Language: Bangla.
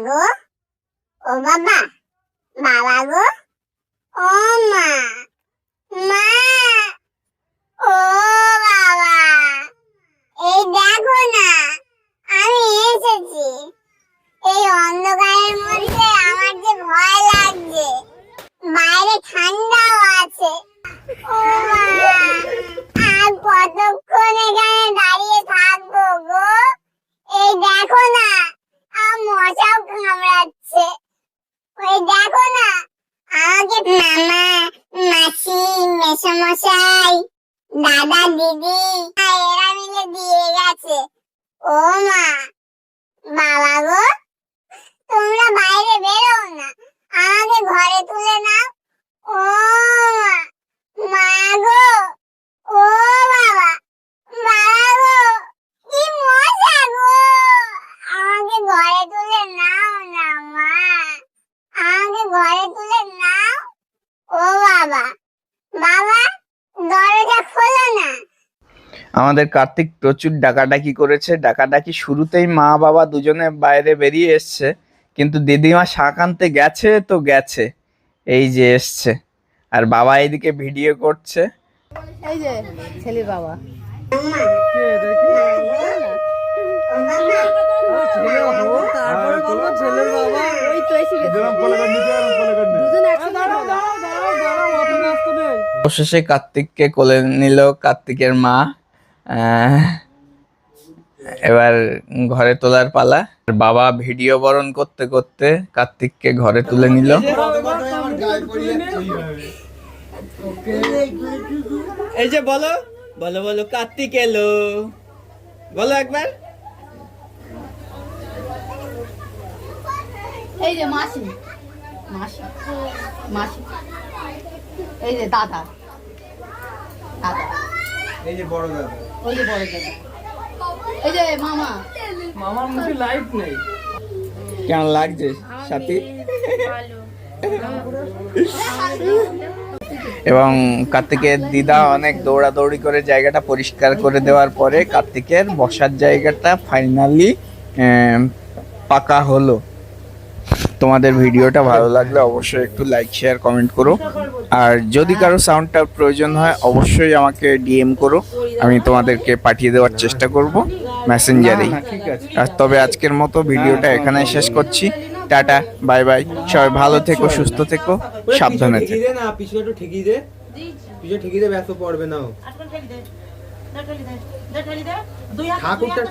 গো ও বাবা, বাবা গো ও মা, মা ও বাবা, এই দেখো না আমি এসেছি। এই অন্ধকারের মধ্যে আমার যে ভয় লাগছে, বাইরে ঠান্ডাও আছে। ও মা, আর কতক্ষণ এখানে দাঁড়িয়ে থাকবো গো? এই দেখো না মশাও কামড়াচ্ছে। ওই দেখো না আমাকে মামা, মাসি, মেসোমশাই, দাদা, দিদি এরা মিলে দিয়ে গেছে। ও মা, বাবা গো তোমরা বাইরে বেরো না, আমাকে ঘরে তুলে নাও। ও মা, মা গো ও বাবা, বাবা গো কি মজা গো, আমাকে ঘরে তুলে নাও না মা, আমাকে ঘরে তুলে নাও। ও বাবা, বাবা দরজা খোলো না। আমাদের কার্তিক প্রচুর ডাকাডাকি করেছে। ডাকাডাকি শুরুতেই মা বাবা দুজনে বাইরে বেরিয়ে এসছে, কিন্তু দিদিমা শাক আনতে গেছে তো গেছে, এই যে এসছে। আর বাবা এইদিকে ভিডিও করছে। এই যে ছেলের বাবা। অবশেষে কার্তিককে কোলে নিল কার্তিকের মা। এবার ঘরে তোলার পালা। বাবা ভিডিও বরণ করতে করতে কার্তিককে ঘরে তুলে নিল। এই যে বলো বলো বলো কার্তিক এলো, বলো একবার। এই যে মাসি, মাসি, মাসি, এই যে দাদা, দাদা, এই যে বড় দাদা, ওই যে বড় দাদা, এই যে মামা। মামার মুখে লাইট নেই। কেমন লাগছে সাথী? এবং কার্তিকের দিদা অনেক দৌড়াদৌড়ি করে জায়গাটা পরিষ্কার করে দেওয়ার পরে কার্তিকের বসার জায়গাটা ফাইনালি পাকা হলো। তোমাদের ভিডিওটা ভালো লাগলে অবশ্যই একটু লাইক, শেয়ার, কমেন্ট করো। আর যদি কারো সাউন্ডটার প্রয়োজন হয় অবশ্যই আমাকে ডিএম করো, আমি তোমাদেরকে পাঠিয়ে দেওয়ার চেষ্টা করব মেসেঞ্জারেই। আর তবে আজকের মতো ভিডিওটা এখানে শেষ করছি। টাটা, বাই বাই, সবাই ভালো থেকো, সুস্থ থেকো, সাবধানে থেকো। পিছনে একটু ঠেকিয়ে দে, পিছনে ঠেকিয়ে দে, ব্যস্ত পড়বে না। ঠাকুরটা